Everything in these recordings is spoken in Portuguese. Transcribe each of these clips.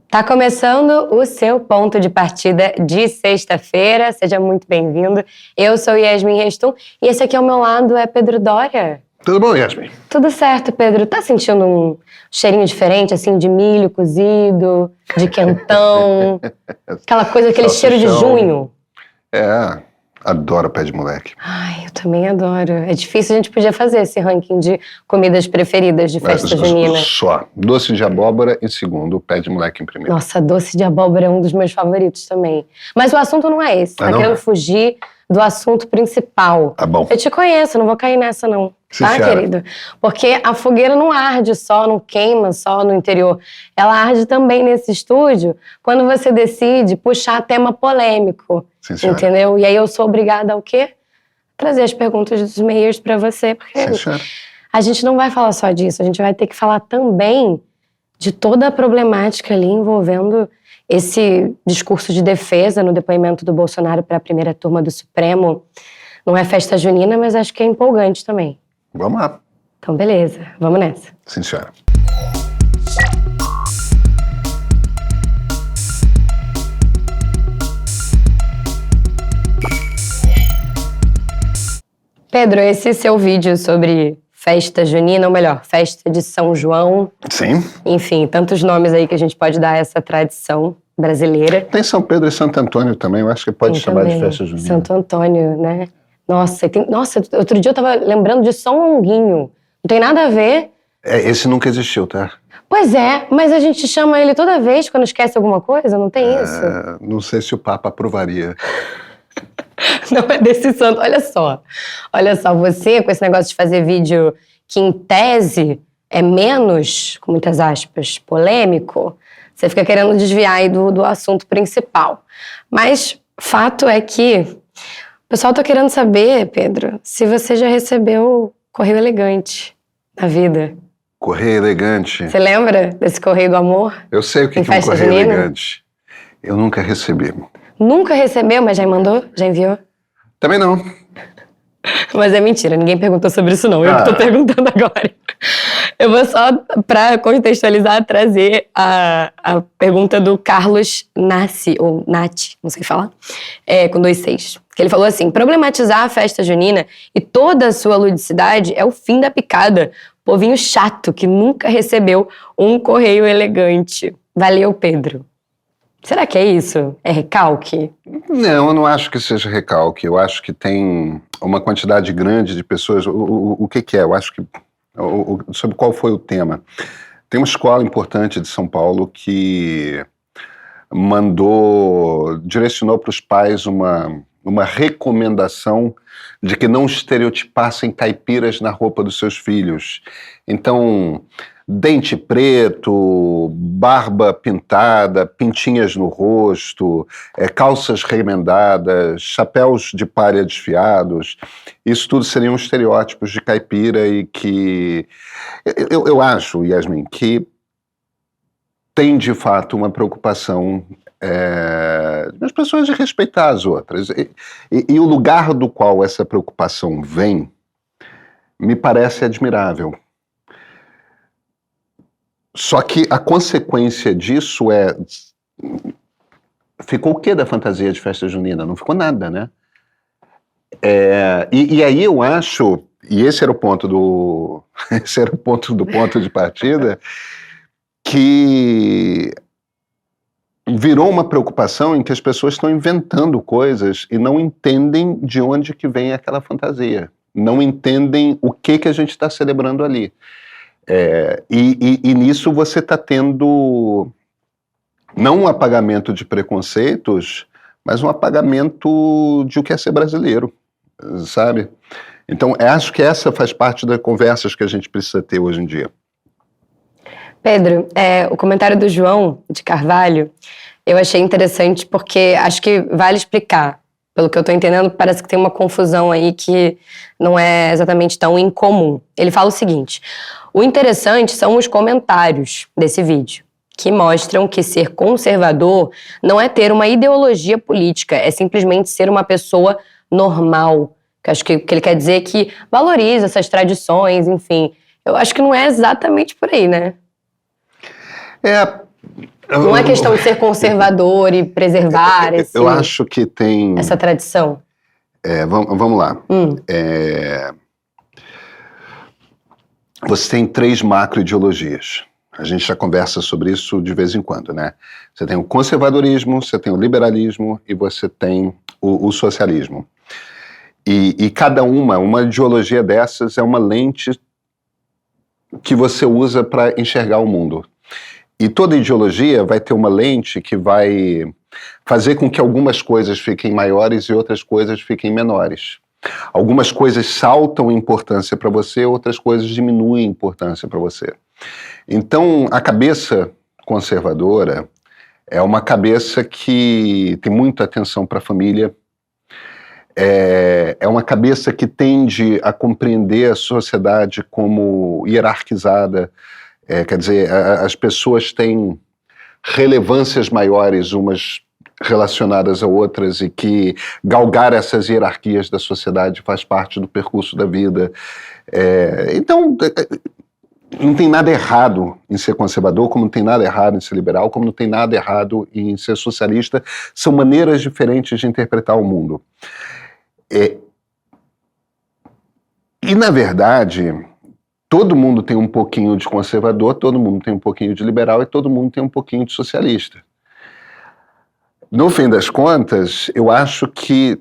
Tá começando o seu ponto de partida de sexta-feira. Seja muito bem-vindo. Eu sou Yasmin Restum e esse aqui ao meu lado é Pedro Doria. Tudo bom, Yasmin? Tudo certo, Pedro. Tá sentindo um cheirinho diferente, assim, de milho cozido, de quentão? Aquela coisa, aquele cheiro de junho? É, adoro pé de moleque. Ai, eu também adoro. É difícil, a gente podia fazer esse ranking de comidas preferidas de festa junina. Só. Doce de abóbora em segundo, pé de moleque em primeiro. Nossa, doce de abóbora é um dos meus favoritos também. Mas o assunto não é esse. Tá querendo fugir do assunto principal. Tá bom. Eu te conheço, não vou cair nessa não. Tá, querido? Porque a fogueira não arde só, não queima só no interior. Ela arde também nesse estúdio quando você decide puxar tema polêmico. Sim, senhora. Entendeu? E aí eu sou obrigada ao quê? Trazer as perguntas dos meios pra você. Porque a gente não vai falar só disso. A gente vai ter que falar também de toda a problemática ali envolvendo esse discurso de defesa no depoimento do Bolsonaro para a primeira turma do Supremo. Não é festa junina, mas acho que é empolgante também. Vamos lá. Então, beleza. Vamos nessa. Sim, senhora. Pedro, esse seu vídeo sobre festa junina, ou melhor, festa de São João. Sim. Enfim, tantos nomes aí que a gente pode dar a essa tradição brasileira. Tem São Pedro e Santo Antônio também, eu acho que pode chamar de festa junina. Santo Antônio, né? Nossa, outro dia eu tava lembrando de São Longuinho. Não tem nada a ver. Esse nunca existiu, tá? Pois é, mas a gente chama ele toda vez quando esquece alguma coisa, não tem isso? Não sei se o Papa aprovaria. Não é desse santo. Olha só, você com esse negócio de fazer vídeo que em tese é menos, com muitas aspas, polêmico, você fica querendo desviar aí do assunto principal. Mas fato é que o pessoal tá querendo saber, Pedro, se você já recebeu correio elegante na vida. Correio elegante? Você lembra desse correio do amor? Eu sei o que é um correio elegante. Eu nunca recebi. Nunca recebeu, mas já mandou? Já enviou? Também não. Mas é mentira, ninguém perguntou sobre isso não, eu que tô perguntando agora. Eu vou só, pra contextualizar, trazer a pergunta do Carlos Nassi, ou Nati, não sei falar, com 2 Cs. Que ele falou assim: problematizar a festa junina e toda a sua ludicidade é o fim da picada. Povinho chato que nunca recebeu um correio elegante. Valeu, Pedro. Será que é isso? É recalque? Não, eu não acho que seja recalque. Eu acho que tem uma quantidade grande de pessoas. O que é? Eu acho que... sobre qual foi o tema. Tem uma escola importante de São Paulo que direcionou para os pais uma recomendação de que não estereotipassem caipiras na roupa dos seus filhos. Então, dente preto, barba pintada, pintinhas no rosto, calças remendadas, chapéus de palha desfiados, isso tudo seriam estereótipos de caipira e que... Eu acho, Yasmin, que tem de fato uma preocupação das pessoas de respeitar as outras. E o lugar do qual essa preocupação vem me parece admirável. Só que a consequência disso ficou o quê da fantasia de festa junina? Não ficou nada, né? E aí eu acho, e esse era o ponto do ponto de partida, que virou uma preocupação em que as pessoas estão inventando coisas e não entendem de onde que vem aquela fantasia. Não entendem o que a gente está celebrando ali. E nisso você está tendo não um apagamento de preconceitos, mas um apagamento de o que é ser brasileiro, sabe? Então, acho que essa faz parte das conversas que a gente precisa ter hoje em dia. Pedro, o comentário do João de Carvalho, eu achei interessante porque acho que vale explicar. Pelo que eu tô entendendo, parece que tem uma confusão aí que não é exatamente tão incomum. Ele fala o seguinte: o interessante são os comentários desse vídeo, que mostram que ser conservador não é ter uma ideologia política, é simplesmente ser uma pessoa normal. Que acho que o que ele quer dizer é que valoriza essas tradições, enfim. Eu acho que não é exatamente por aí, né? Não é questão de ser conservador e preservar eu acho que tem... essa tradição. Vamos lá. Você tem 3 macroideologias. A gente já conversa sobre isso de vez em quando, né? Você tem o conservadorismo, você tem o liberalismo e você tem o socialismo. E cada uma ideologia dessas é uma lente que você usa para enxergar o mundo. E toda ideologia vai ter uma lente que vai fazer com que algumas coisas fiquem maiores e outras coisas fiquem menores. Algumas coisas saltam em importância para você, outras coisas diminuem em importância para você. Então, a cabeça conservadora é uma cabeça que tem muita atenção para a família, é uma cabeça que tende a compreender a sociedade como hierarquizada, quer dizer, as pessoas têm relevâncias maiores umas relacionadas a outras e que galgar essas hierarquias da sociedade faz parte do percurso da vida. Então, não tem nada errado em ser conservador, como não tem nada errado em ser liberal, como não tem nada errado em ser socialista. São maneiras diferentes de interpretar o mundo. E, na verdade, todo mundo tem um pouquinho de conservador, todo mundo tem um pouquinho de liberal e todo mundo tem um pouquinho de socialista. No fim das contas, eu acho que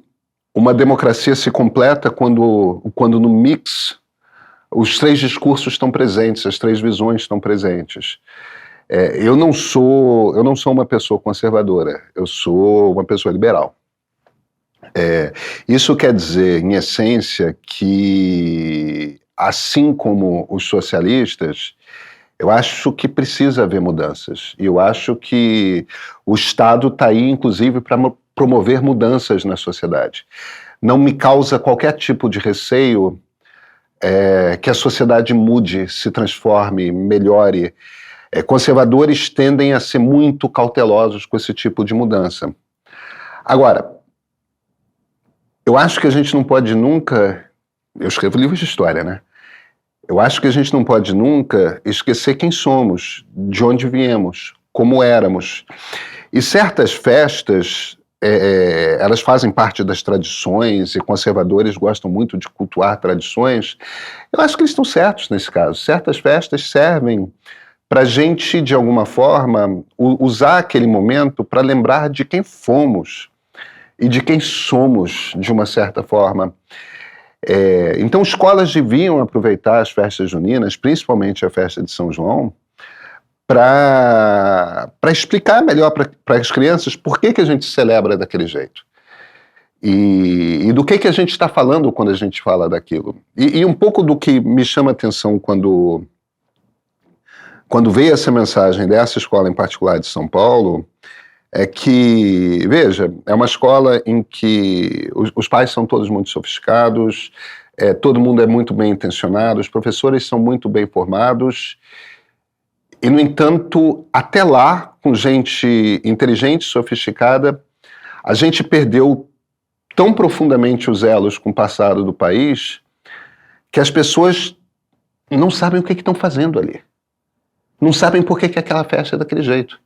uma democracia se completa quando no mix os 3 discursos estão presentes, as 3 visões estão presentes. Eu não sou uma pessoa conservadora, eu sou uma pessoa liberal. Isso quer dizer, em essência, que, assim como os socialistas, eu acho que precisa haver mudanças. E eu acho que o Estado está aí, inclusive, para promover mudanças na sociedade. Não me causa qualquer tipo de receio que a sociedade mude, se transforme, melhore. Conservadores tendem a ser muito cautelosos com esse tipo de mudança. Agora, eu acho que a gente não pode nunca... Eu escrevo livros de história, né? Eu acho que a gente não pode nunca esquecer quem somos, de onde viemos, como éramos. E certas festas, elas fazem parte das tradições, e conservadores gostam muito de cultuar tradições. Eu acho que eles estão certos nesse caso. Certas festas servem para a gente, de alguma forma, usar aquele momento para lembrar de quem fomos e de quem somos, de uma certa forma. Então, escolas deviam aproveitar as festas juninas, principalmente a festa de São João, para explicar melhor para as crianças por que a gente celebra daquele jeito. E do que a gente está falando quando a gente fala daquilo. E um pouco do que me chama a atenção quando veio essa mensagem dessa escola em particular de São Paulo, é que, veja, é uma escola em que os pais são todos muito sofisticados, todo mundo é muito bem intencionado, os professores são muito bem formados, e, no entanto, até lá, com gente inteligente, sofisticada, a gente perdeu tão profundamente os elos com o passado do país que as pessoas não sabem o que estão fazendo ali. Não sabem por que aquela festa é daquele jeito.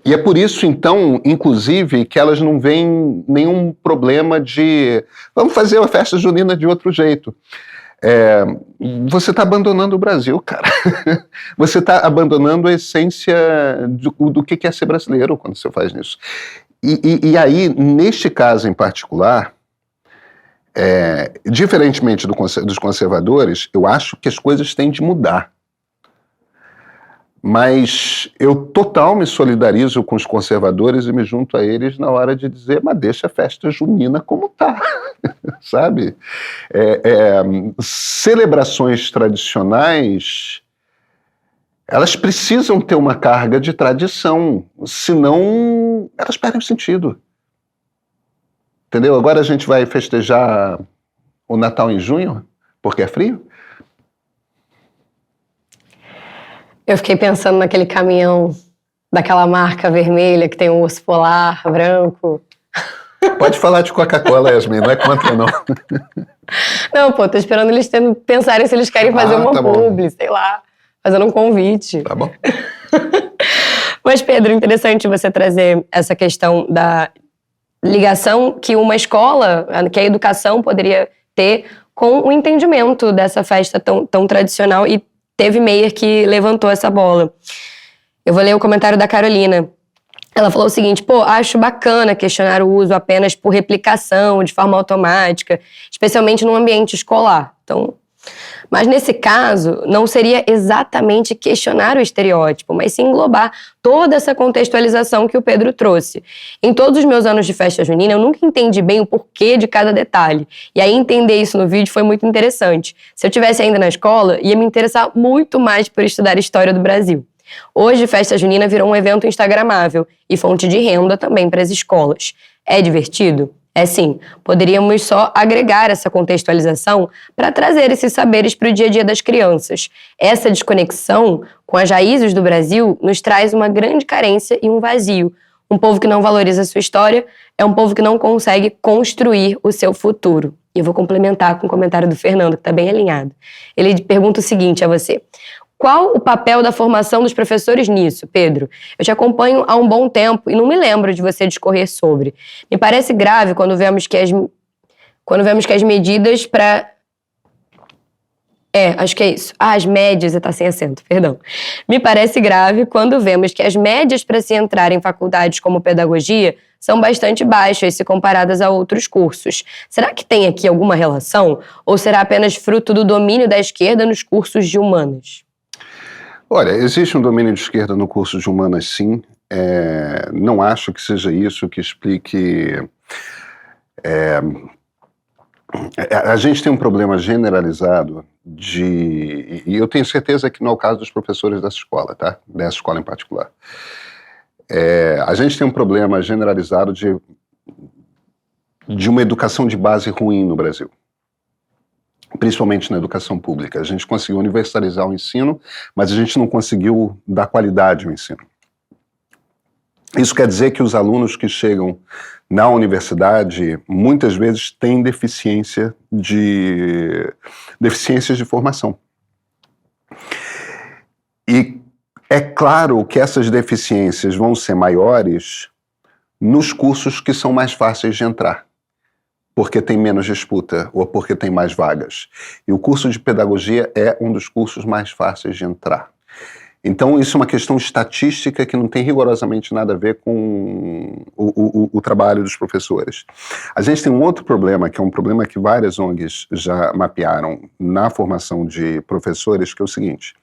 E é por isso, então, inclusive, que elas não veem nenhum problema de vamos fazer uma festa junina de outro jeito. Você está abandonando o Brasil, cara. Você está abandonando a essência do que é ser brasileiro quando você faz isso. E aí, neste caso em particular, diferentemente dos conservadores, eu acho que as coisas têm de mudar. Mas eu total me solidarizo com os conservadores e me junto a eles na hora de dizer, mas deixa a festa junina como tá, sabe? Celebrações tradicionais, elas precisam ter uma carga de tradição, senão elas perdem o sentido. Entendeu? Agora a gente vai festejar o Natal em junho, porque é frio? Eu fiquei pensando naquele caminhão daquela marca vermelha que tem um urso polar branco. Pode falar de Coca-Cola, Yasmin, não é contra, não. Não, pô, tô esperando eles pensarem se eles querem fazer uma publi, sei lá, fazendo um convite. Tá bom. Mas, Pedro, interessante você trazer essa questão da ligação que uma escola, que a educação poderia ter com o entendimento dessa festa tão tradicional, e teve Meyer que levantou essa bola. Eu vou ler o comentário da Carolina. Ela falou o seguinte: acho bacana questionar o uso apenas por replicação, de forma automática, especialmente num ambiente escolar. Mas nesse caso, não seria exatamente questionar o estereótipo, mas sim englobar toda essa contextualização que o Pedro trouxe. Em todos os meus anos de festa junina, eu nunca entendi bem o porquê de cada detalhe. E aí entender isso no vídeo foi muito interessante. Se eu tivesse ainda na escola, ia me interessar muito mais por estudar história do Brasil. Hoje, festa junina virou um evento instagramável e fonte de renda também para as escolas. É divertido? É sim, poderíamos só agregar essa contextualização para trazer esses saberes para o dia a dia das crianças. Essa desconexão com as raízes do Brasil nos traz uma grande carência e um vazio. Um povo que não valoriza a sua história é um povo que não consegue construir o seu futuro. E eu vou complementar com o comentário do Fernando, que está bem alinhado. Ele pergunta o seguinte a você: qual o papel da formação dos professores nisso, Pedro? Eu te acompanho há um bom tempo e não me lembro de você discorrer sobre. Me parece grave quando vemos que as medidas para... acho que é isso. As médias, está sem acento, perdão. Me parece grave quando vemos que as médias para se entrar em faculdades como pedagogia são bastante baixas se comparadas a outros cursos. Será que tem aqui alguma relação? Ou será apenas fruto do domínio da esquerda nos cursos de humanas? Olha, existe um domínio de esquerda no curso de humanas, sim. Não acho que seja isso que explique... A gente tem um problema generalizado e eu tenho certeza que não é o caso dos professores dessa escola, tá? Dessa escola em particular. A gente tem um problema generalizado de uma educação de base ruim no Brasil. Principalmente na educação pública. A gente conseguiu universalizar o ensino, mas a gente não conseguiu dar qualidade ao ensino. Isso quer dizer que os alunos que chegam na universidade, muitas vezes têm deficiências de formação. E é claro que essas deficiências vão ser maiores nos cursos que são mais fáceis de entrar, porque tem menos disputa ou porque tem mais vagas. E o curso de pedagogia é um dos cursos mais fáceis de entrar. Então, isso é uma questão estatística que não tem rigorosamente nada a ver com o trabalho dos professores. A gente tem um outro problema, que é um problema que várias ONGs já mapearam na formação de professores, que é o seguinte: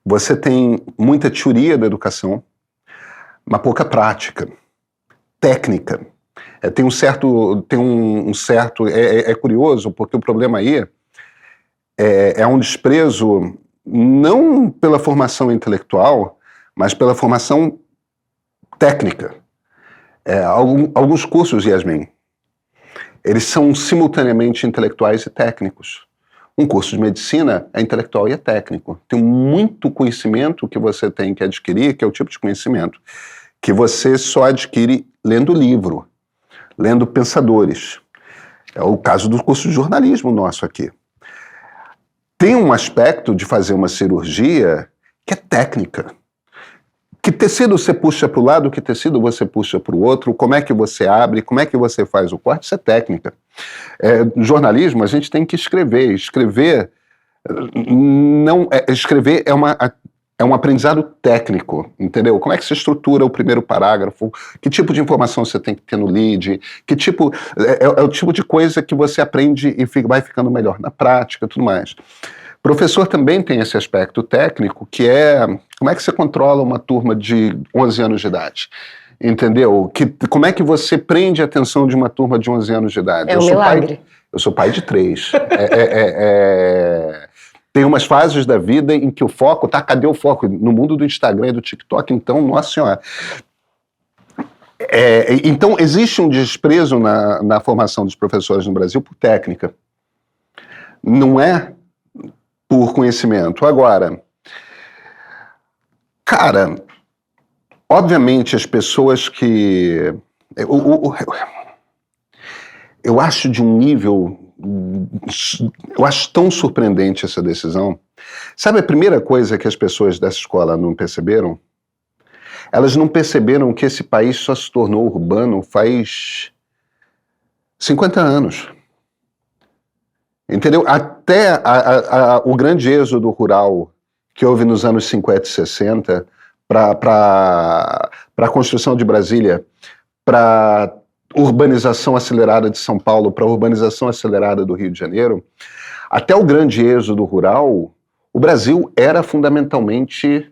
você tem muita teoria da educação, mas pouca prática, técnica. Tem um certo... É curioso, porque o problema aí é um desprezo não pela formação intelectual, mas pela formação técnica. Alguns cursos, Yasmin, eles são simultaneamente intelectuais e técnicos. Um curso de medicina é intelectual e é técnico. Tem muito conhecimento que você tem que adquirir, que é o tipo de conhecimento que você só adquire lendo livro, lendo pensadores. É o caso do curso de jornalismo nosso aqui. Tem um aspecto de fazer uma cirurgia que é técnica. Que tecido você puxa para o lado, que tecido você puxa para o outro, como é que você abre, como é que você faz o corte, isso é técnica. No jornalismo, a gente tem que escrever. Escrever é um aprendizado técnico, entendeu? Como é que você estrutura o primeiro parágrafo, que tipo de informação você tem que ter no lead, que tipo... É o tipo de coisa que você aprende e vai ficando melhor na prática e tudo mais. Professor também tem esse aspecto técnico, que é como é que você controla uma turma de 11 anos de idade, entendeu? Como é que você prende a atenção de uma turma de 11 anos de idade? É um milagre. Eu sou pai de 3. Tem umas fases da vida em que o foco, cadê o foco? No mundo do Instagram e do TikTok, então, nossa senhora. Então, existe um desprezo na formação dos professores no Brasil por técnica. Não é por conhecimento. Agora, cara, obviamente as pessoas que... Eu acho de um nível... Eu acho tão surpreendente essa decisão. Sabe a primeira coisa que as pessoas dessa escola não perceberam? Elas não perceberam que esse país só se tornou urbano faz 50 anos. Entendeu? Até o grande êxodo rural que houve nos anos 50 e 60 para a construção de Brasília, para urbanização acelerada de São Paulo, para a urbanização acelerada do Rio de Janeiro, até o grande êxodo rural, o Brasil era fundamentalmente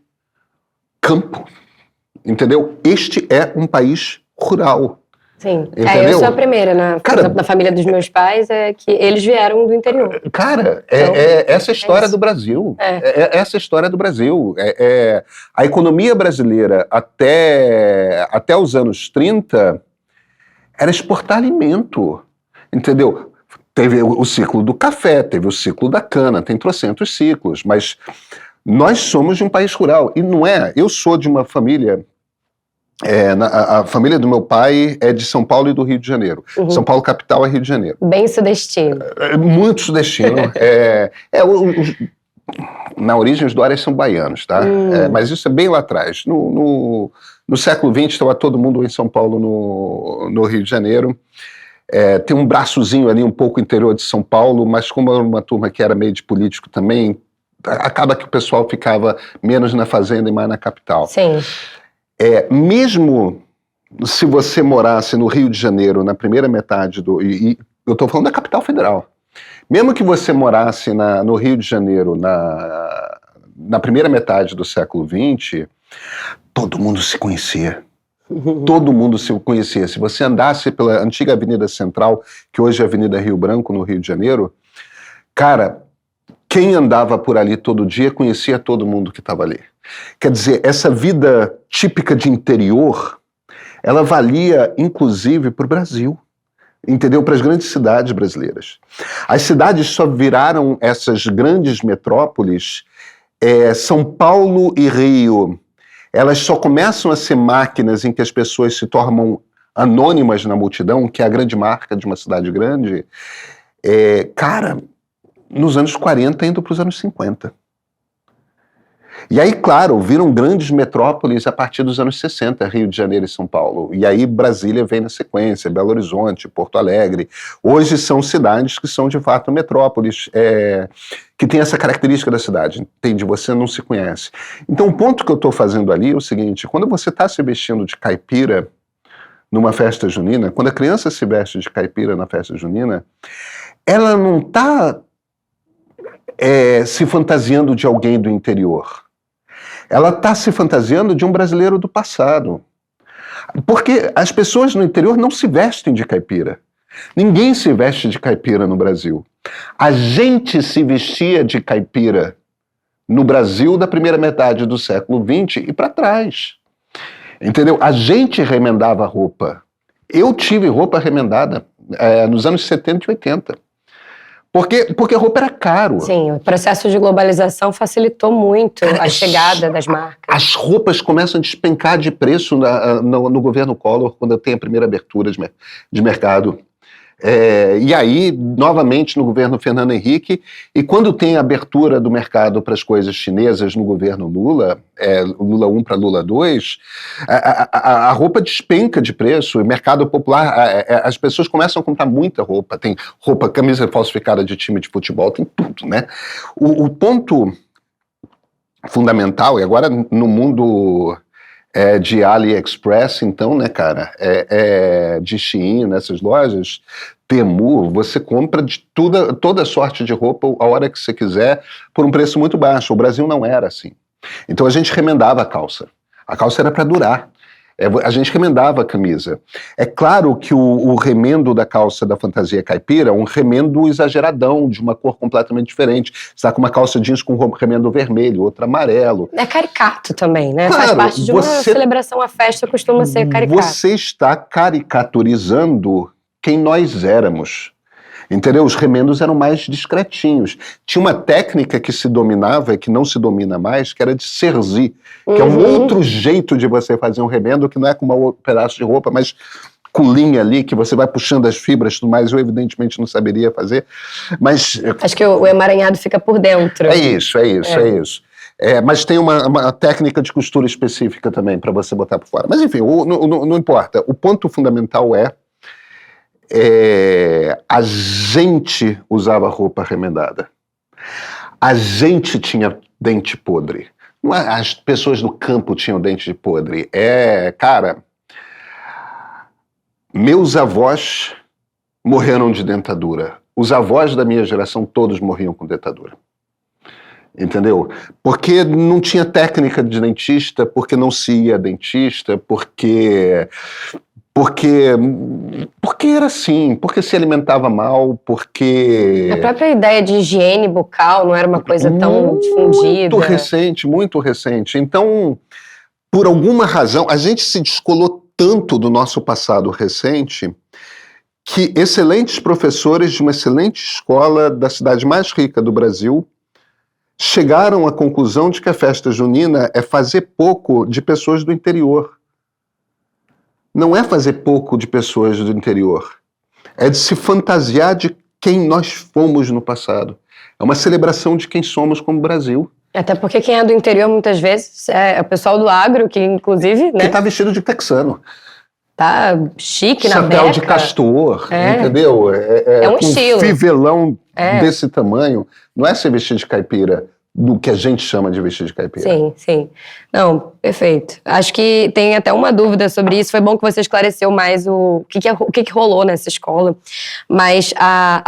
campo, entendeu? Este é um país rural. Sim, entendeu? Eu sou a primeira, por exemplo, na família dos meus pais, é que eles vieram do interior. Cara, Então, essa é a história do Brasil. Essa é a história do Brasil. A economia brasileira, até os anos 30, era exportar alimento, entendeu? Teve o ciclo do café, teve o ciclo da cana, tem trocentos ciclos, mas nós somos de um país rural, e não é. Eu sou de uma família... a família do meu pai é de São Paulo e do Rio de Janeiro. Uhum. São Paulo capital é Rio de Janeiro. Bem sudestino. Muito sudestino. Na origem os Dórias são baianos, tá? Mas isso é bem lá atrás. No século XX estava todo mundo em São Paulo, no Rio de Janeiro. Tem um braçozinho ali um pouco interior de São Paulo, mas como era uma turma que era meio de político também, acaba que o pessoal ficava menos na fazenda e mais na capital. Sim. Mesmo se você morasse no Rio de Janeiro na primeira metade e eu estou falando da capital federal, mesmo que você morasse no Rio de Janeiro na primeira metade do século XX, todo mundo se conhecia. Todo mundo se conhecia. Se você andasse pela antiga Avenida Central, que hoje é a Avenida Rio Branco, no Rio de Janeiro, cara, quem andava por ali todo dia conhecia todo mundo que estava ali. Quer dizer, essa vida típica de interior, ela valia, inclusive, para o Brasil, entendeu? Para as grandes cidades brasileiras. As cidades só viraram essas grandes metrópoles, São Paulo e Rio, elas só começam a ser máquinas em que as pessoas se tornam anônimas na multidão, que é a grande marca de uma cidade grande, cara, nos anos 40 indo para os anos 50. E aí, claro, viram grandes metrópoles a partir dos anos 60, Rio de Janeiro e São Paulo. E aí Brasília vem na sequência, Belo Horizonte, Porto Alegre. Hoje são cidades que são, de fato, metrópoles, que tem essa característica da cidade, entende? Você não se conhece. Então, o ponto que eu estou fazendo ali é o seguinte: quando você está se vestindo de caipira numa festa junina, quando a criança se veste de caipira na festa junina, ela não está se fantasiando de alguém do interior. Ela está se fantasiando de um brasileiro do passado. Porque as pessoas no interior não se vestem de caipira. Ninguém se veste de caipira no Brasil. A gente se vestia de caipira no Brasil da primeira metade do século XX e para trás. Entendeu? A gente remendava roupa. Eu tive roupa remendada nos anos 70 e 80. Porque roupa era caro. Sim, o processo de globalização facilitou muito a chegada das marcas. As roupas começam a despencar de preço no governo Collor, quando tem a primeira abertura de mercado. E aí, novamente, no governo Fernando Henrique, e quando tem a abertura do mercado para as coisas chinesas no governo Lula, Lula 1 para Lula 2, a roupa despenca de preço, o mercado popular, as pessoas começam a comprar muita roupa, tem roupa, camisa falsificada de time de futebol, tem tudo, né? O ponto fundamental, e agora no mundo de AliExpress, então, né, cara, de Shein, nessas lojas, Temu, você compra de toda sorte de roupa a hora que você quiser por um preço muito baixo. O Brasil não era assim. Então a gente remendava a calça. A calça era para durar. A gente remendava a camisa. É claro que o remendo da calça da fantasia caipira é um remendo exageradão, de uma cor completamente diferente. Você está com uma calça jeans com remendo vermelho, outra amarelo. É caricato também, né? Claro, faz parte de uma celebração, a festa costuma ser caricato. Você está caricaturizando quem nós éramos. Entendeu? Os remendos eram mais discretinhos. Tinha uma técnica que se dominava e que não se domina mais, que era de cerzir, que é um outro jeito de você fazer um remendo, que não é com um pedaço de roupa, mas com linha ali, que você vai puxando as fibras e tudo mais. Eu, evidentemente, não saberia fazer, mas... Acho que o emaranhado fica por dentro. É isso. Mas tem uma técnica de costura específica também para você botar por fora. Mas enfim, não importa. O ponto fundamental a gente usava roupa remendada. A gente tinha dente podre. Não é, as pessoas do campo tinham dente podre. Cara, meus avós morreram de dentadura. Os avós da minha geração todos morriam com dentadura. Entendeu? Porque não tinha técnica de dentista, porque não se ia dentista, porque era assim, porque se alimentava mal, porque... A própria ideia de higiene bucal não era uma coisa tão difundida. Muito recente. Então, por alguma razão, a gente se descolou tanto do nosso passado recente que excelentes professores de uma excelente escola da cidade mais rica do Brasil chegaram à conclusão de que a festa junina é fazer pouco de pessoas do interior. Não é fazer pouco de pessoas do interior. É de se fantasiar de quem nós fomos no passado. É uma celebração de quem somos como Brasil. Até porque quem é do interior, muitas vezes, é o pessoal do agro, que inclusive... né? Que tá vestido de texano. Tá chique na beca. Chapéu de castor, entendeu? É um com estilo. Fivelão desse tamanho. Não é ser vestido de caipira, do que a gente chama de vestir de caipira. Sim, sim. Não, perfeito. Acho que tem até uma dúvida sobre isso. Foi bom que você esclareceu mais o que rolou nessa escola. Mas a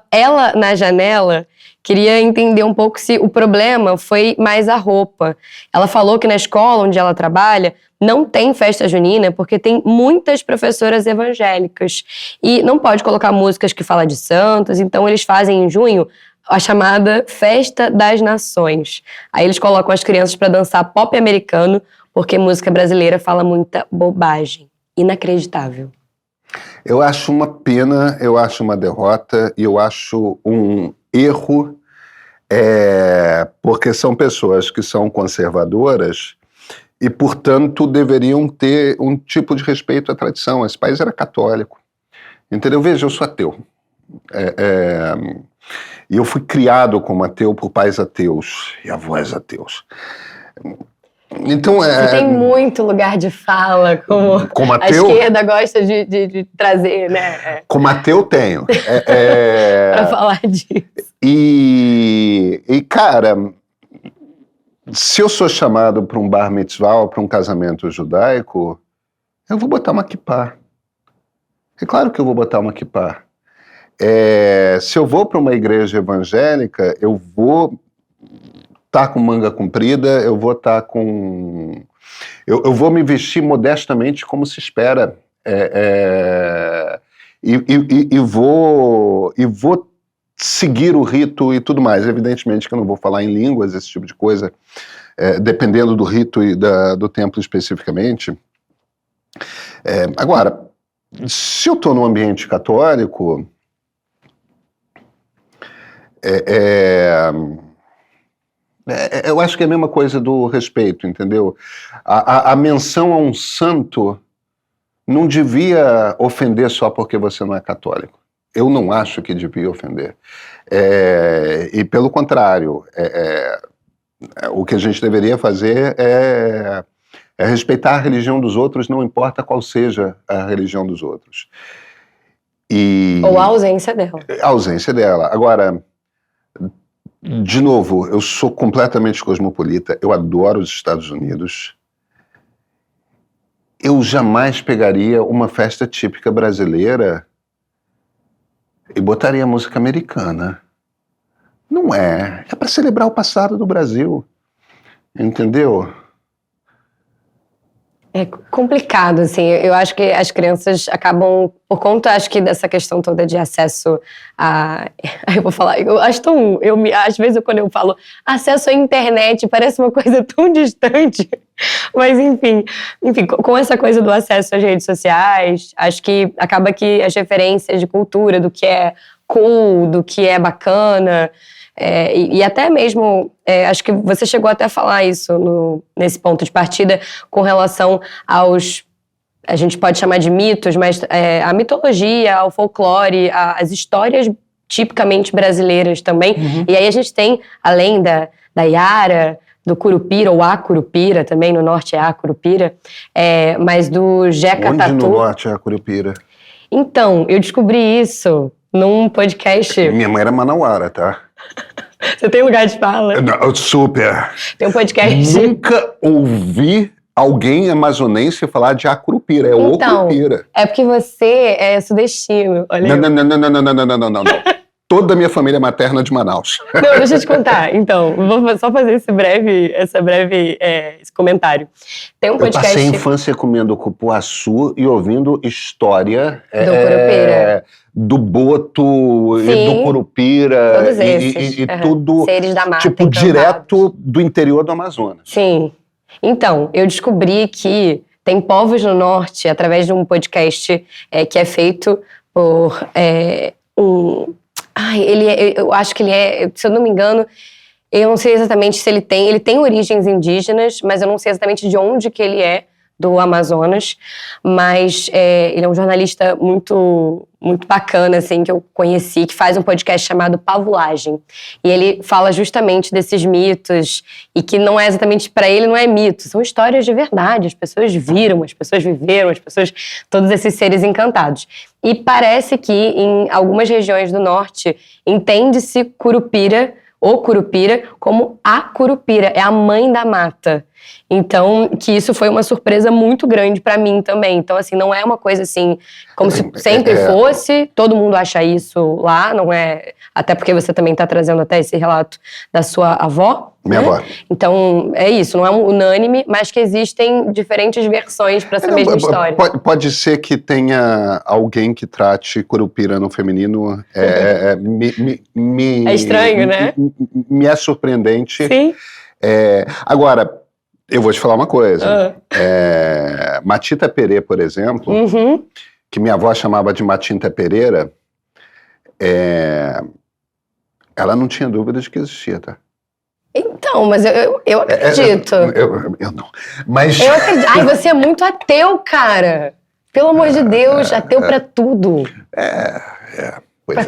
@ela na janela queria entender um pouco se o problema foi mais a roupa. Ela falou que na escola onde ela trabalha não tem festa junina porque tem muitas professoras evangélicas. E não pode colocar músicas que falam de santos, então eles fazem em junho a chamada Festa das Nações. Aí eles colocam as crianças para dançar pop americano, porque música brasileira fala muita bobagem. Inacreditável. Eu acho uma pena, eu acho uma derrota e eu acho um erro, porque são pessoas que são conservadoras e, portanto, deveriam ter um tipo de respeito à tradição. Esse país era católico. Entendeu? Veja, eu sou ateu. E eu fui criado como ateu por pais ateus e avós ateus. Então, Você tem muito lugar de fala, como ateu, a esquerda gosta de trazer, né? Como ateu tenho. Para falar disso. E, cara, se eu sou chamado para um bar mitzvah ou para um casamento judaico, eu vou botar uma kippah. É claro que eu vou botar uma kippah. Se eu vou para uma igreja evangélica, eu vou estar com manga comprida, eu vou estar com... Eu vou me vestir modestamente como se espera. E vou seguir o rito e tudo mais. Evidentemente que eu não vou falar em línguas, esse tipo de coisa, dependendo do rito e do templo especificamente. Agora, se eu estou num ambiente católico... eu acho que é a mesma coisa do respeito, entendeu? A menção a um santo não devia ofender só porque você não é católico. Eu não acho que devia ofender. E pelo contrário, o que a gente deveria fazer é respeitar a religião dos outros, não importa qual seja a religião dos outros. Ou a ausência dela. A ausência dela. Agora... De novo, eu sou completamente cosmopolita, eu adoro os Estados Unidos. Eu jamais pegaria uma festa típica brasileira e botaria música americana. Não é. É para celebrar o passado do Brasil. Entendeu? É complicado, assim. Eu acho que as crianças acabam, por conta, acho que dessa questão toda de acesso a... Eu vou falar, eu acho tão... às vezes, quando eu falo acesso à internet, parece uma coisa tão distante. Mas, enfim, com essa coisa do acesso às redes sociais, acho que acaba que as referências de cultura, do que é cool, do que é bacana... E até mesmo, acho que você chegou até a falar isso nesse ponto de partida com relação aos, a gente pode chamar de mitos, mas a mitologia, ao folclore, as histórias tipicamente brasileiras também. Uhum. E aí a gente tem, além da Yara, do Curupira, ou a Curupira, também no norte é a Curupira, mas do Jeca Onde Tatu. no norte é a Curupira? Então, eu descobri isso num podcast. Minha mãe era manauara, tá? Você tem lugar de fala? Não, super. Tem um podcast. Nunca ouvi alguém amazonense falar de Acurupira, é o Curupira. É porque você é sudestino, olha. Não. Toda a minha família é materna de Manaus. Não, deixa eu te contar. Então, vou só fazer esse comentário. Tem um podcast... Eu passei a infância comendo cupuaçu e ouvindo história do Curupira. Do boto. Sim, e do Curupira. Todos esses. E tudo, seres da mata, tipo, encantados. direto do interior do Amazonas. Sim. Então, eu descobri que tem povos no norte, através de um podcast que é feito por eu acho que ele se eu não me engano, eu não sei exatamente se ele tem origens indígenas, mas eu não sei exatamente de onde que ele é, do Amazonas, mas ele é um jornalista muito, muito bacana, assim, que eu conheci, que faz um podcast chamado Pavulagem. E ele fala justamente desses mitos, e que não é exatamente, para ele não é mito, são histórias de verdade, as pessoas viram, as pessoas viveram, todos esses seres encantados. E parece que em algumas regiões do norte entende-se Curupira, ou Curupira, como a Curupira, é a mãe da mata. Então, que isso foi uma surpresa muito grande pra mim também. Então, assim, não é uma coisa assim, como se sempre fosse, todo mundo acha isso lá, não é... Até porque você também tá trazendo até esse relato da sua avó. Minha avó. Então, é isso, não é unânime, mas que existem diferentes versões pra essa mesma história. Pode ser que tenha alguém que trate Curupira no feminino. É estranho, né? Me é surpreendente. Sim. Agora, eu vou te falar uma coisa. Matita Perê, por exemplo, que minha avó chamava de Matinta Pereira, ela não tinha dúvida de que existia, tá? Então, mas eu acredito. Eu não. Mas... Eu acredito. Ai, você é muito ateu, cara. Pelo amor de Deus, ateu pra tudo. Pois é.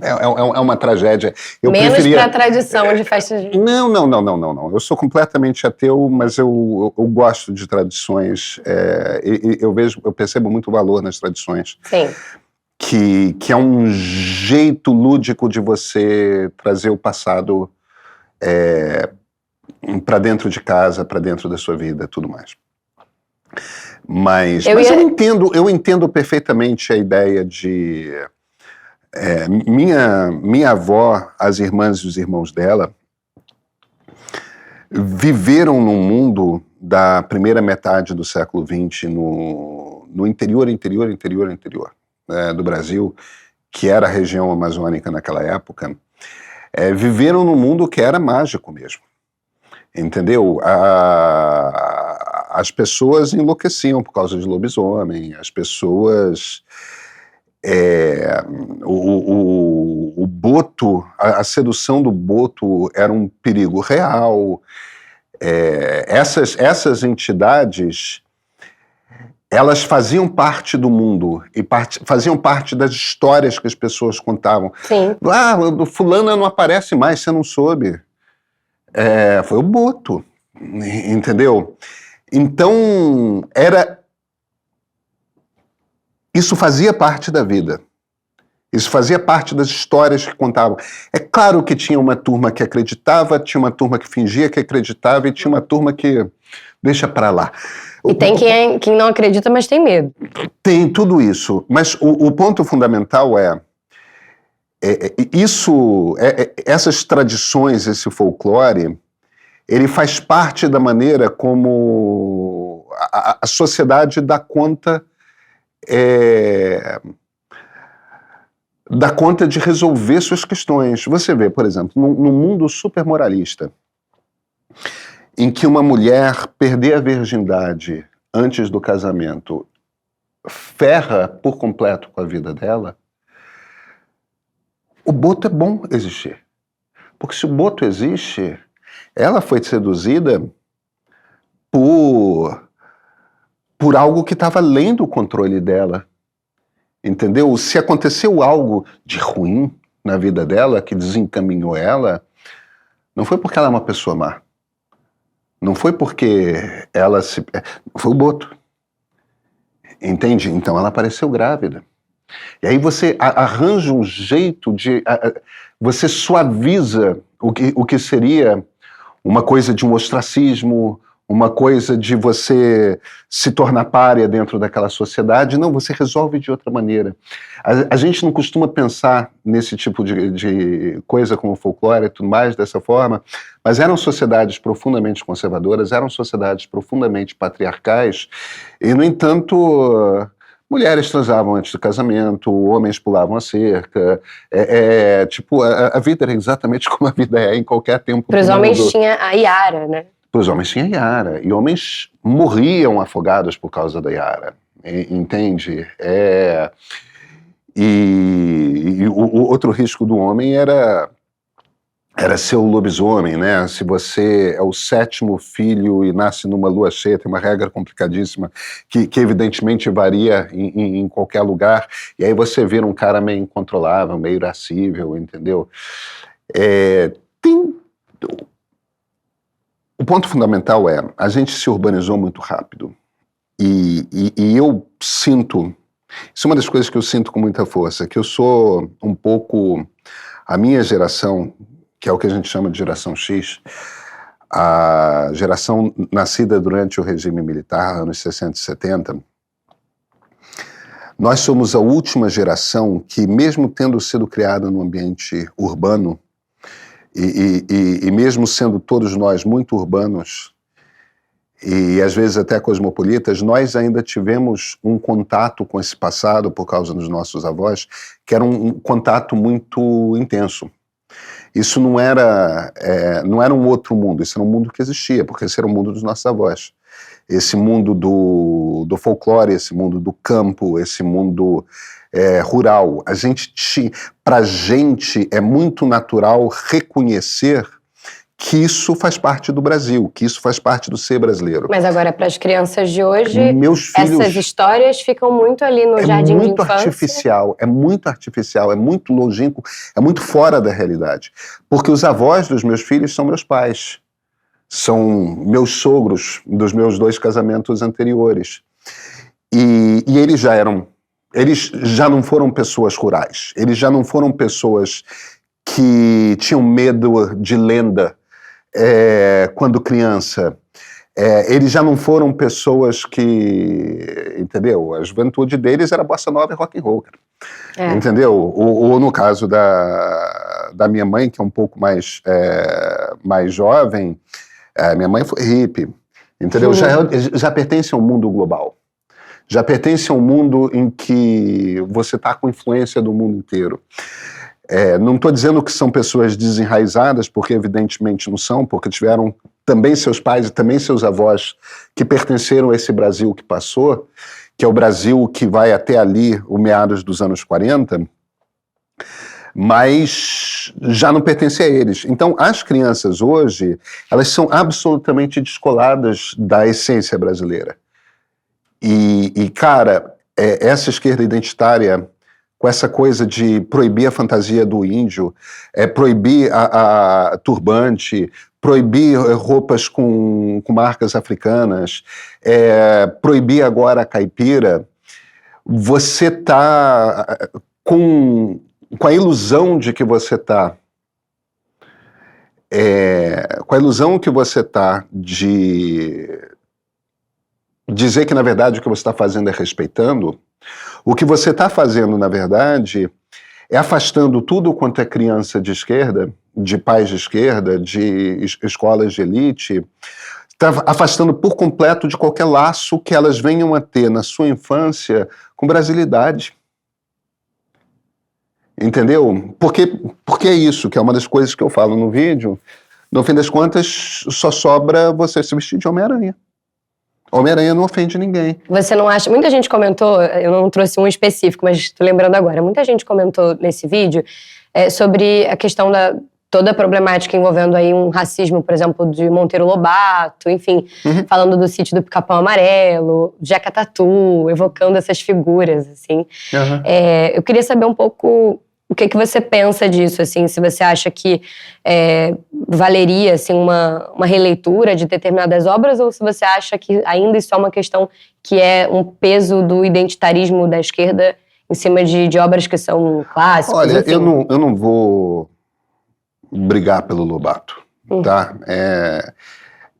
É uma tragédia. Menos pra tradição de festas de... Não. Eu sou completamente ateu, mas eu gosto de tradições. Eu percebo muito valor nas tradições. Sim. Que é um jeito lúdico de você trazer o passado para dentro de casa, para dentro da sua vida, tudo mais. Mas eu entendo perfeitamente a ideia de... minha avó, as irmãs e os irmãos dela, viveram num mundo da primeira metade do século XX no interior do Brasil, que era a região amazônica naquela época. Viveram num mundo que era mágico mesmo, entendeu? As pessoas enlouqueciam por causa de lobisomem, as pessoas... o boto, a sedução do boto era um perigo real. Essas entidades, elas faziam parte do mundo e faziam parte das histórias que as pessoas contavam. Sim. Fulana não aparece mais, você não soube. Foi o boto, entendeu? Então, isso fazia parte da vida. Isso fazia parte das histórias que contavam. É claro que tinha uma turma que acreditava, tinha uma turma que fingia que acreditava e tinha uma turma que deixa pra lá. E tem quem não acredita, mas tem medo. Tem tudo isso. Mas o ponto fundamental essas tradições, esse folclore, ele faz parte da maneira como a sociedade dá conta de resolver suas questões. Você vê, por exemplo, num mundo super moralista, em que uma mulher perder a virgindade antes do casamento ferra por completo com a vida dela, o boto é bom existir. Porque se o boto existe, ela foi seduzida por algo que estava além do controle dela. Entendeu? Se aconteceu algo de ruim na vida dela, que desencaminhou ela, não foi porque ela é uma pessoa má. Não foi porque ela se... Foi o Boto. Entende? Então ela apareceu grávida. E aí você arranja um jeito de... Você suaviza o que seria uma coisa de um ostracismo, uma coisa de você se tornar pária dentro daquela sociedade. Não, você resolve de outra maneira. A gente não costuma pensar nesse tipo de coisa como folclore e tudo mais, dessa forma, mas eram sociedades profundamente conservadoras, eram sociedades profundamente patriarcais, e, no entanto, mulheres transavam antes do casamento, homens pulavam a cerca, tipo, a vida era exatamente como a vida é em qualquer tempo. Para os homens tinha a Iara, né? Para os homens tinha Iara, e homens morriam afogados por causa da Iara, entende? E o outro risco do homem era ser o lobisomem, né? Se você é o 7º filho e nasce numa lua cheia, tem uma regra complicadíssima que evidentemente varia em qualquer lugar, e aí você vira um cara meio incontrolável, meio irascível, entendeu? O ponto fundamental é, a gente se urbanizou muito rápido, e eu sinto, isso é uma das coisas que eu sinto com muita força, que eu sou um pouco, a minha geração, que é o que a gente chama de geração X, a geração nascida durante o regime militar, anos 60 e 70, nós somos a última geração que, mesmo tendo sido criada num ambiente urbano, e mesmo sendo todos nós muito urbanos, e às vezes até cosmopolitas, nós ainda tivemos um contato com esse passado por causa dos nossos avós, que era um contato muito intenso. Isso não era um outro mundo, isso era um mundo que existia, porque esse era o mundo dos nossos avós. Esse mundo do folclore, esse mundo do campo, esse mundo rural. Pra gente é muito natural reconhecer que isso faz parte do Brasil, que isso faz parte do ser brasileiro. Mas agora, para as crianças de hoje, meus filhos, essas histórias ficam muito ali no jardim de infância. É muito artificial, é muito longínquo, é muito fora da realidade. Porque os avós dos meus filhos são meus pais. São meus sogros dos meus 2 casamentos anteriores. E eles já não foram pessoas rurais. Eles já não foram pessoas que tinham medo de lenda quando criança. Eles já não foram pessoas que, entendeu? A juventude deles era bossa nova e rock and roll, entendeu? Ou no caso da minha mãe, que é um pouco mais jovem, minha mãe foi hippie, entendeu? Já pertence a um mundo global. Já pertence a um mundo em que você está com influência do mundo inteiro. Não estou dizendo que são pessoas desenraizadas, porque evidentemente não são, porque tiveram também seus pais e também seus avós que pertenceram a esse Brasil que passou, que é o Brasil que vai até ali, o meados dos anos 40, mas já não pertence a eles. Então, as crianças hoje, elas são absolutamente descoladas da essência brasileira. E cara, essa esquerda identitária, com essa coisa de proibir a fantasia do índio, proibir a turbante, proibir roupas com marcas africanas, proibir agora a caipira, você está com a ilusão de que você está de dizer que, na verdade, o que você está fazendo é respeitando. O que você está fazendo, na verdade, é afastando tudo quanto é criança de esquerda, de pais de esquerda, de escolas de elite, está afastando por completo de qualquer laço que elas venham a ter na sua infância com brasilidade. Entendeu? Porque é isso, que é uma das coisas que eu falo no vídeo. No fim das contas, só sobra você se vestir de Homem-Aranha. Homem-Aranha não ofende ninguém. Você não acha... Muita gente comentou, eu não trouxe um específico, mas estou lembrando agora. Muita gente comentou nesse vídeo sobre a questão da toda a problemática envolvendo aí um racismo, por exemplo, de Monteiro Lobato, enfim, falando do sítio do Pica-Pau Amarelo, Jeca Tatu, evocando essas figuras, assim. Eu queria saber um pouco o que você pensa disso, assim, se você acha que valeria, assim, uma releitura de determinadas obras, ou se você acha que ainda isso é uma questão que é um peso do identitarismo da esquerda em cima de obras que são clássicos, Olha, enfim. eu não vou brigar pelo Lobato, tá?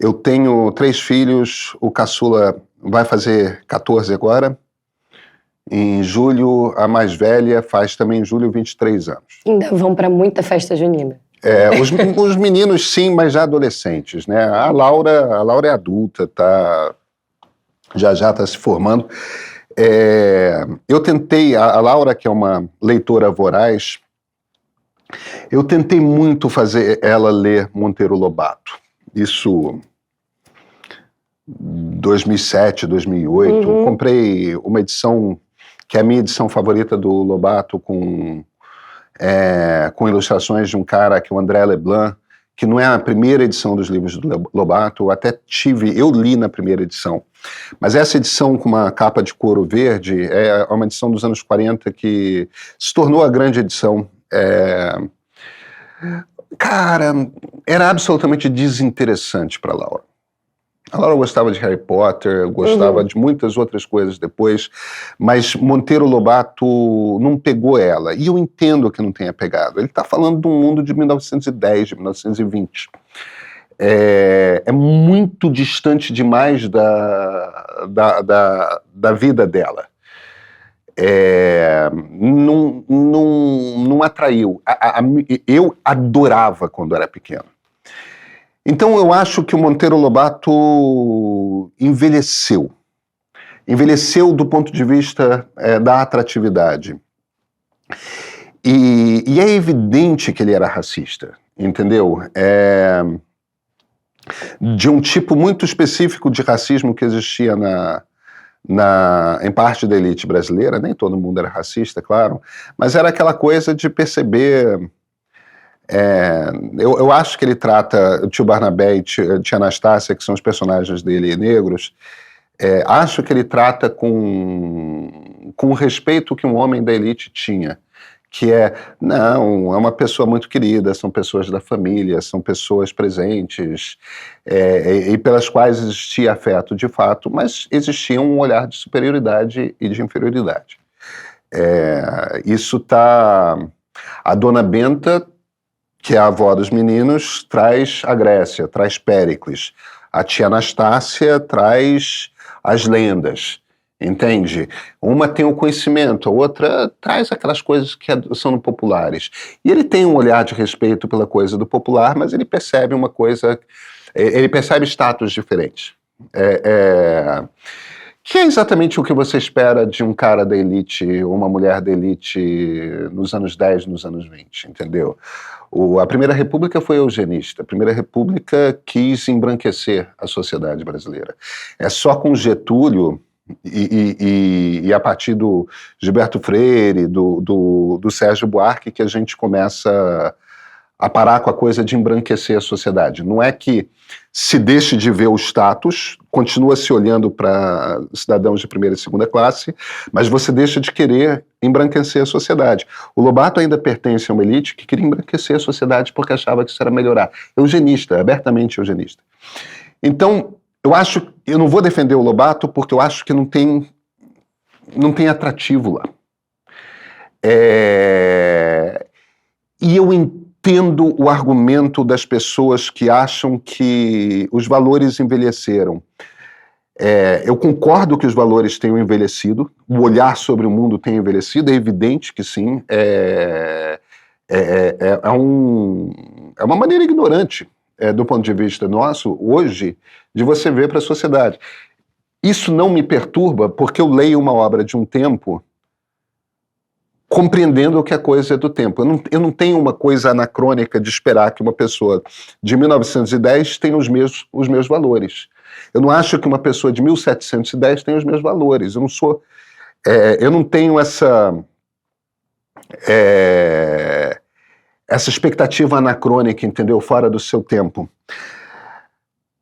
Eu tenho 3 filhos, o caçula vai fazer 14 agora. Em julho, a mais velha faz também em julho 23 anos. Ainda vão para muita festa junina. Os meninos sim, mas já adolescentes, né? A Laura é adulta, já está se formando. Eu tentei, a Laura, que é uma leitora voraz, eu tentei muito fazer ela ler Monteiro Lobato. Isso 2007, 2008. Eu comprei uma edição que é a minha edição favorita do Lobato, com ilustrações de um cara que é o André Leblanc, que não é a primeira edição dos livros do Lobato. Eu li na primeira edição, mas essa edição com uma capa de couro verde é uma edição dos anos 40 que se tornou a grande edição. Cara, era absolutamente desinteressante para Laura. A Laura gostava de Harry Potter, gostava de muitas outras coisas depois, mas Monteiro Lobato não pegou ela. E eu entendo que não tenha pegado. Ele está falando de um mundo de 1910, de 1920. É muito distante demais da vida dela. Não atraiu. Eu adorava quando era pequeno. Então eu acho que o Monteiro Lobato envelheceu. Envelheceu do ponto de vista da atratividade. E é evidente que ele era racista, entendeu? De um tipo muito específico de racismo que existia em parte da elite brasileira. Nem todo mundo era racista, claro, mas era aquela coisa de perceber... eu acho que ele trata o tio Barnabé e tia Anastácia, que são os personagens dele negros, acho que ele trata com o respeito que um homem da elite tinha, que é uma pessoa muito querida, são pessoas da família, são pessoas presentes, e pelas quais existia afeto de fato, mas existia um olhar de superioridade e de inferioridade. Isso tá... A Dona Benta, que é a avó dos meninos, traz a Grécia, traz Péricles. A tia Anastácia traz as lendas, entende? Uma tem o conhecimento, a outra traz aquelas coisas que são populares. E ele tem um olhar de respeito pela coisa do popular, mas ele percebe uma coisa... Ele percebe status diferentes. Que é exatamente o que você espera de um cara da elite, uma mulher da elite nos anos 10, nos anos 20, entendeu? A Primeira República foi eugenista. A Primeira República quis embranquecer a sociedade brasileira. É só com Getúlio e a partir do Gilberto Freire, do Sérgio Buarque, que a gente começa a parar com a coisa de embranquecer a sociedade. Não é que se deixe de ver o status, continua se olhando para cidadãos de primeira e segunda classe, mas você deixa de querer embranquecer a sociedade. O Lobato ainda pertence a uma elite que queria embranquecer a sociedade porque achava que isso era melhorar. Eugenista, abertamente eugenista. Então, eu não vou defender o Lobato porque eu acho que não tem atrativo lá. E eu entendo o argumento das pessoas que acham que os valores envelheceram. Eu concordo que os valores tenham envelhecido, o olhar sobre o mundo tem envelhecido, é evidente que sim. É uma maneira ignorante, do ponto de vista nosso, hoje, de você ver para a sociedade. Isso não me perturba, porque eu leio uma obra de um tempo compreendendo que a coisa é do tempo. Eu não tenho uma coisa anacrônica de esperar que uma pessoa de 1910 tenha os meus valores. Eu não acho que uma pessoa de 1710 tenha os meus valores. Eu não tenho essa expectativa anacrônica, entendeu? Fora do seu tempo.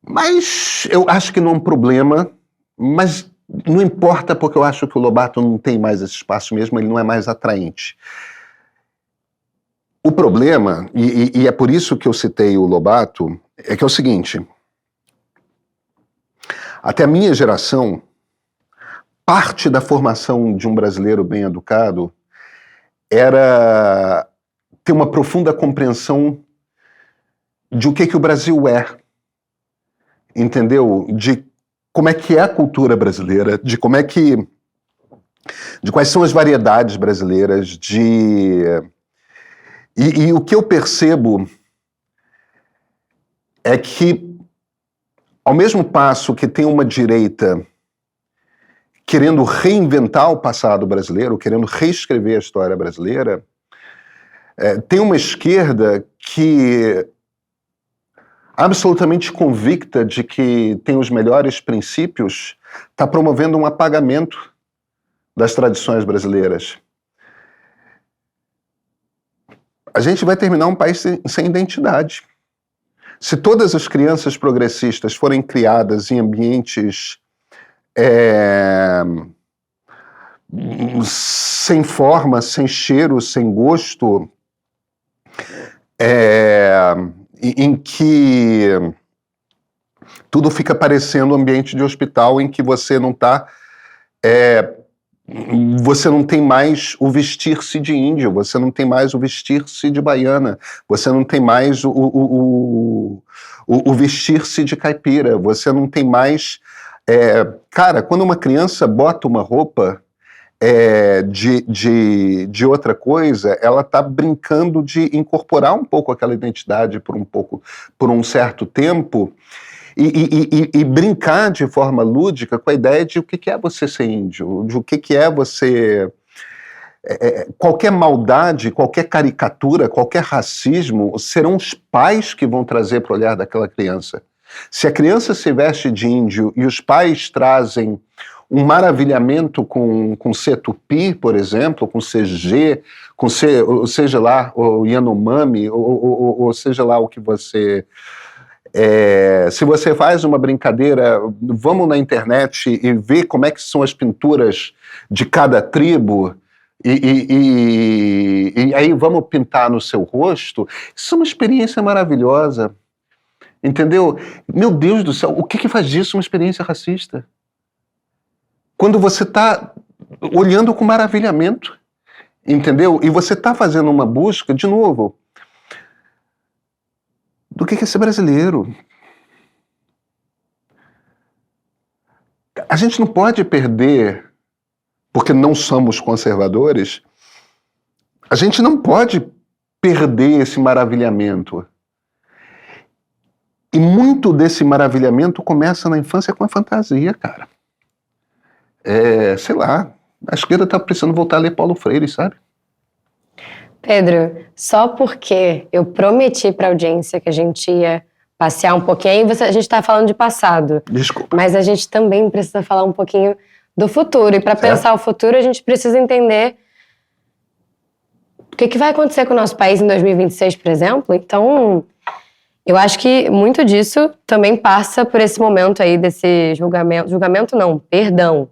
Mas eu acho que não é um problema, mas não importa, porque eu acho que o Lobato não tem mais esse espaço mesmo, ele não é mais atraente. O problema, e é por isso que eu citei o Lobato, é que é o seguinte: até a minha geração, parte da formação de um brasileiro bem educado era ter uma profunda compreensão de o que o Brasil é, entendeu? De como é que é a cultura brasileira, de quais são as variedades brasileiras, e o que eu percebo é que, ao mesmo passo que tem uma direita querendo reinventar o passado brasileiro, querendo reescrever a história brasileira, tem uma esquerda que, absolutamente convicta de que tem os melhores princípios, está promovendo um apagamento das tradições brasileiras. A gente vai terminar um país sem identidade. Se todas as crianças progressistas forem criadas em ambientes sem forma, sem cheiro, sem gosto, em que tudo fica parecendo um ambiente de hospital em que você não está... você não tem mais o vestir-se de índio, você não tem mais o vestir-se de baiana, você não tem mais o vestir-se de caipira, você não tem mais... cara, quando uma criança bota uma roupa de outra coisa, ela está brincando de incorporar um pouco aquela identidade por um certo tempo, e brincar de forma lúdica com a ideia de o que é você ser índio, de o que é você... qualquer maldade, qualquer caricatura, qualquer racismo, serão os pais que vão trazer para o olhar daquela criança. Se a criança se veste de índio e os pais trazem um maravilhamento com C tupi, por exemplo, com CG, seja lá o Yanomami, ou seja lá o que você... se você faz uma brincadeira, vamos na internet e ver como é que são as pinturas de cada tribo, e aí vamos pintar no seu rosto. Isso é uma experiência maravilhosa, entendeu? Meu Deus do céu, o que faz disso uma experiência racista? Quando você está olhando com maravilhamento, entendeu? E você está fazendo uma busca, de novo, do que é ser brasileiro. A gente não pode perder, porque não somos conservadores, a gente não pode perder esse maravilhamento. E muito desse maravilhamento começa na infância com a fantasia, cara. Sei lá, a esquerda tá precisando voltar a ler Paulo Freire, sabe? Pedro, só porque eu prometi pra audiência que a gente ia passear um pouquinho, a gente tá falando de passado. Desculpa. Mas a gente também precisa falar um pouquinho do futuro. E para pensar o futuro, a gente precisa entender o que vai acontecer com o nosso país em 2026, por exemplo. Então, eu acho que muito disso também passa por esse momento aí desse julgamento. Julgamento não, perdão.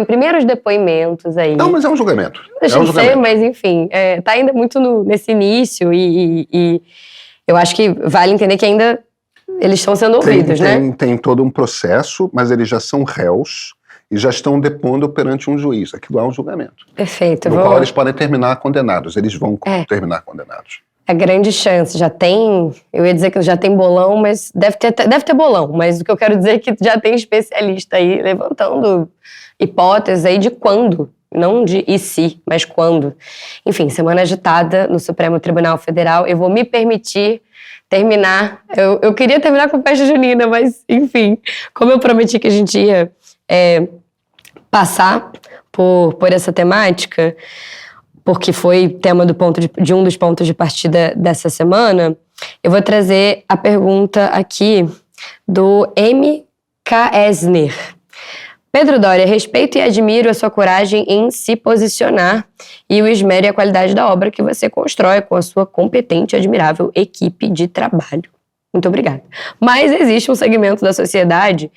Primeiros depoimentos aí. Não, mas é um julgamento. Deixa de ser, mas enfim, tá ainda muito nesse início e eu acho que vale entender que ainda eles estão sendo ouvidos, né? Tem todo um processo, mas eles já são réus e já estão depondo perante um juiz. Aquilo é um julgamento. Perfeito. No qual eles podem terminar condenados. Eles vão terminar condenados. É grande chance. Já tem... Eu ia dizer que já tem bolão, mas deve ter bolão. Mas o que eu quero dizer é que já tem especialista aí levantando hipóteses aí de quando. Não de e se, mas quando. Enfim, semana agitada no Supremo Tribunal Federal. Eu vou me permitir terminar... Eu queria terminar com festa junina, mas enfim. Como eu prometi que a gente ia passar por essa temática... porque foi tema de um dos pontos de partida dessa semana, eu vou trazer a pergunta aqui do M.K. Esner. Pedro Doria, respeito e admiro a sua coragem em se posicionar e o esmero e a qualidade da obra que você constrói com a sua competente e admirável equipe de trabalho. Muito obrigada. Mas existe um segmento da sociedade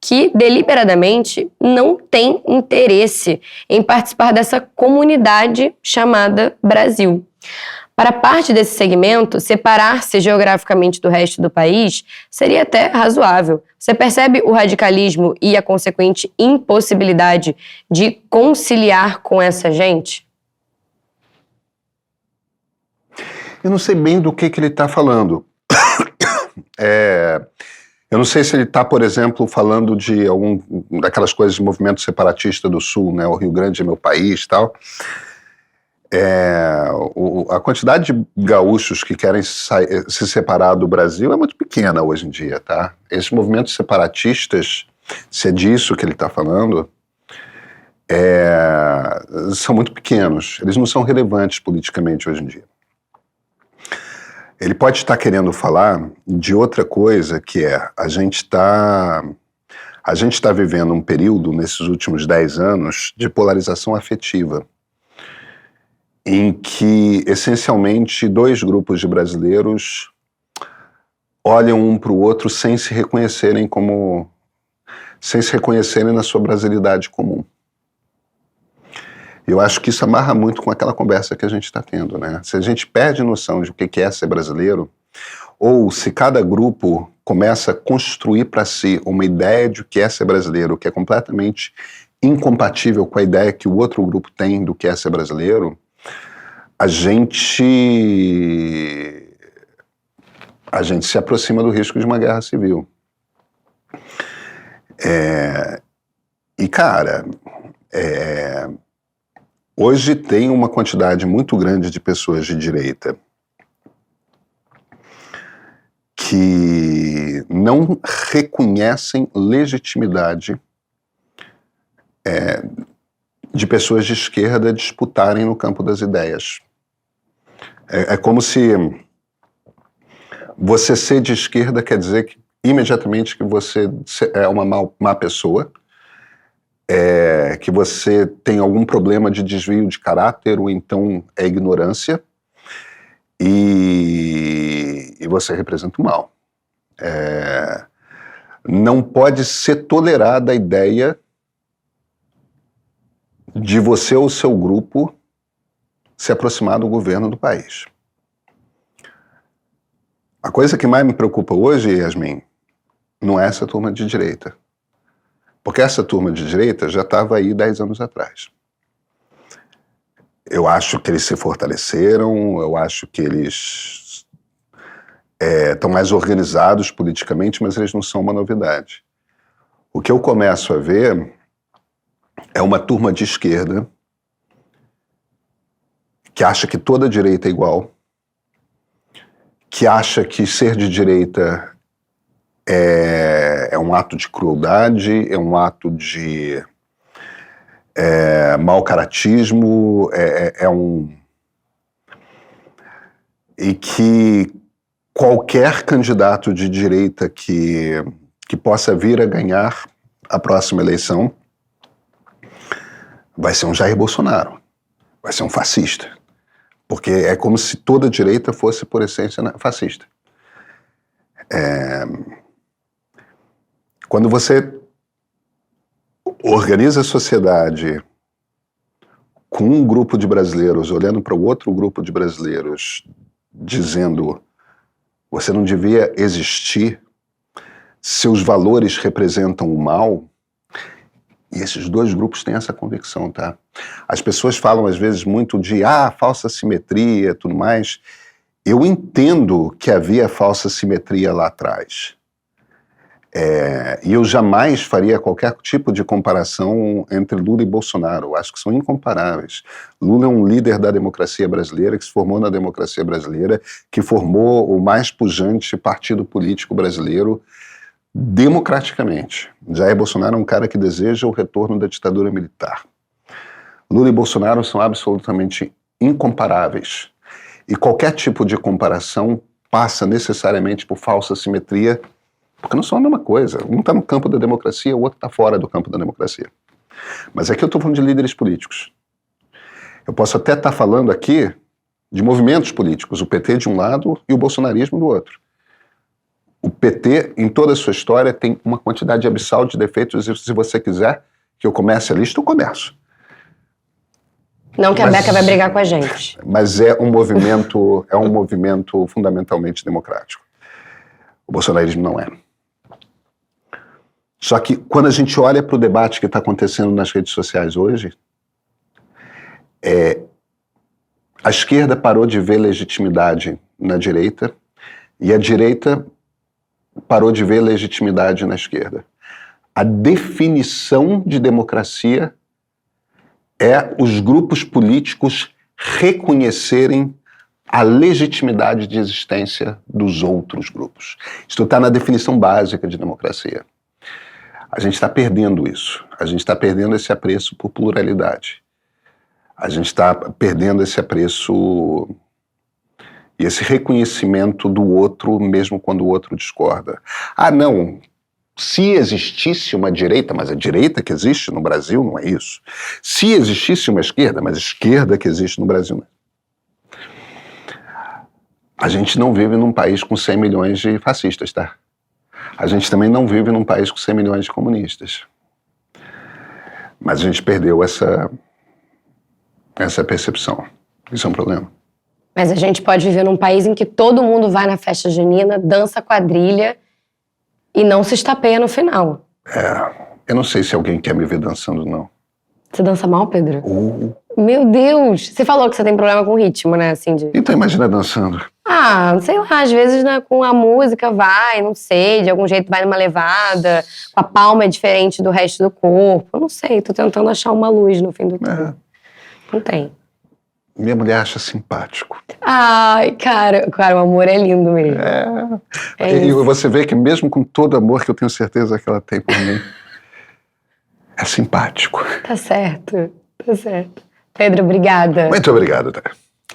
que deliberadamente não tem interesse em participar dessa comunidade chamada Brasil. Para parte desse segmento, separar-se geograficamente do resto do país seria até razoável. Você percebe o radicalismo e a consequente impossibilidade de conciliar com essa gente? Eu não sei bem do que ele está falando. Eu não sei se ele está, por exemplo, falando de daquelas coisas de movimento separatista do Sul, né? O Rio Grande é meu país e tal. A quantidade de gaúchos que querem se separar do Brasil é muito pequena hoje em dia, tá? Esses movimentos separatistas, se é disso que ele está falando, são muito pequenos. Eles não são relevantes politicamente hoje em dia. Ele pode estar querendo falar de outra coisa, que é a gente está vivendo um período, nesses últimos 10 anos, de polarização afetiva, em que, essencialmente, dois grupos de brasileiros olham um para o outro sem se reconhecerem na sua brasilidade comum. Eu acho que isso amarra muito com aquela conversa que a gente está tendo, né? Se a gente perde noção de o que é ser brasileiro, ou se cada grupo começa a construir para si uma ideia de o que é ser brasileiro, que é completamente incompatível com a ideia que o outro grupo tem do que é ser brasileiro, a gente se aproxima do risco de uma guerra civil. Hoje tem uma quantidade muito grande de pessoas de direita que não reconhecem legitimidade de pessoas de esquerda disputarem no campo das ideias. É como se você ser de esquerda quer dizer que, imediatamente que você é uma má pessoa, que você tem algum problema de desvio de caráter, ou então é ignorância, e você representa o mal. Não pode ser tolerada a ideia de você ou seu grupo se aproximar do governo do país. A coisa que mais me preocupa hoje, Yasmin, não é essa turma de direita. Porque essa turma de direita já estava aí 10 anos atrás. Eu acho que eles se fortaleceram, eu acho que eles estão mais organizados politicamente, mas eles não são uma novidade. O que eu começo a ver é uma turma de esquerda que acha que toda direita é igual, que acha que ser de direita é um ato de crueldade, é um ato de mau caratismo, e que qualquer candidato de direita que possa vir a ganhar a próxima eleição vai ser um Jair Bolsonaro, vai ser um fascista, porque é como se toda direita fosse, por essência, fascista. Quando você organiza a sociedade com um grupo de brasileiros olhando para o outro grupo de brasileiros dizendo: você não devia existir, seus valores representam o mal, e esses dois grupos têm essa convicção, tá? As pessoas falam às vezes muito de falsa simetria e tudo mais. Eu entendo que havia falsa simetria lá atrás. E eu jamais faria qualquer tipo de comparação entre Lula e Bolsonaro. Eu acho que são incomparáveis. Lula é um líder da democracia brasileira, que se formou na democracia brasileira, que formou o mais pujante partido político brasileiro democraticamente. Jair Bolsonaro é um cara que deseja o retorno da ditadura militar. Lula e Bolsonaro são absolutamente incomparáveis. E qualquer tipo de comparação passa necessariamente por falsa simetria, porque não são a mesma coisa. Um está no campo da democracia, o outro está fora do campo da democracia. Mas aqui eu estou falando de líderes políticos. Eu posso até estar falando aqui de movimentos políticos, o PT de um lado e o bolsonarismo do outro. O PT, em toda a sua história, tem uma quantidade abissal de defeitos, e se você quiser que eu comece a lista, eu começo. Não que a Beca vai brigar com a gente. Mas é um movimento fundamentalmente democrático. O bolsonarismo não é. Só que quando a gente olha para o debate que está acontecendo nas redes sociais hoje, a esquerda parou de ver legitimidade na direita e a direita parou de ver legitimidade na esquerda. A definição de democracia é os grupos políticos reconhecerem a legitimidade de existência dos outros grupos. Isso está na definição básica de democracia. A gente está perdendo isso. A gente está perdendo esse apreço por pluralidade. A gente está perdendo esse apreço e esse reconhecimento do outro, mesmo quando o outro discorda. Ah, não, se existisse uma direita, mas a direita que existe no Brasil não é isso. Se existisse uma esquerda, mas a esquerda que existe no Brasil não é. A gente não vive num país com 100 milhões de fascistas, tá? A gente também não vive num país com 100 milhões de comunistas. Mas a gente perdeu essa percepção. Isso é um problema. Mas a gente pode viver num país em que todo mundo vai na festa junina, dança quadrilha e não se estapeia no final. Eu não sei se alguém quer me ver dançando, não. Você dança mal, Pedro? Meu Deus! Você falou que você tem problema com ritmo, né? Assim, Então imagina dançando. Ah, sei lá, às vezes né, com a música vai, não sei, de algum jeito vai numa levada, com a palma é diferente do resto do corpo. Eu não sei, tô tentando achar uma luz no fim do túnel. Não tem. Minha mulher acha simpático. Ai, cara, o amor é lindo mesmo. E você vê que mesmo com todo o amor que eu tenho certeza que ela tem por mim, é simpático. Tá certo, tá certo. Pedro, obrigada. Muito obrigado, tá?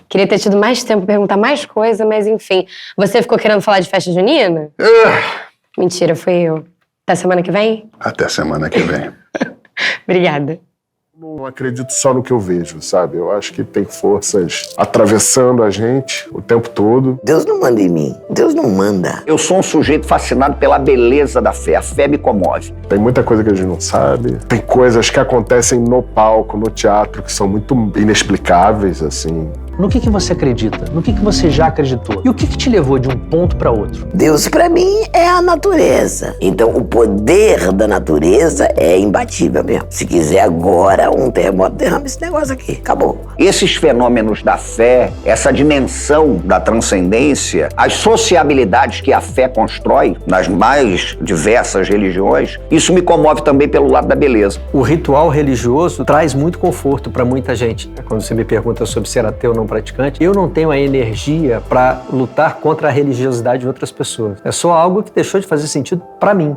Queria ter tido mais tempo pra perguntar mais coisa, mas enfim. Você ficou querendo falar de festa junina? Mentira, fui eu. Até semana que vem? Até semana que vem. Obrigada. Não acredito só no que eu vejo, sabe? Eu acho que tem forças atravessando a gente o tempo todo. Deus não manda em mim. Deus não manda. Eu sou um sujeito fascinado pela beleza da fé. A fé me comove. Tem muita coisa que a gente não sabe. Tem coisas que acontecem no palco, no teatro, que são muito inexplicáveis, assim. No que você acredita? No que você já acreditou? E o que te levou de um ponto para outro? Deus, pra mim, é a natureza. Então, o poder da natureza é imbatível mesmo. Se quiser agora um terremoto, derrama esse negócio aqui. Acabou. Esses fenômenos da fé, essa dimensão da transcendência, as sociabilidades que a fé constrói nas mais diversas religiões, isso me comove também pelo lado da beleza. O ritual religioso traz muito conforto para muita gente. Quando você me pergunta sobre ser ateu ou não praticante, eu não tenho a energia para lutar contra a religiosidade de outras pessoas. É só algo que deixou de fazer sentido para mim.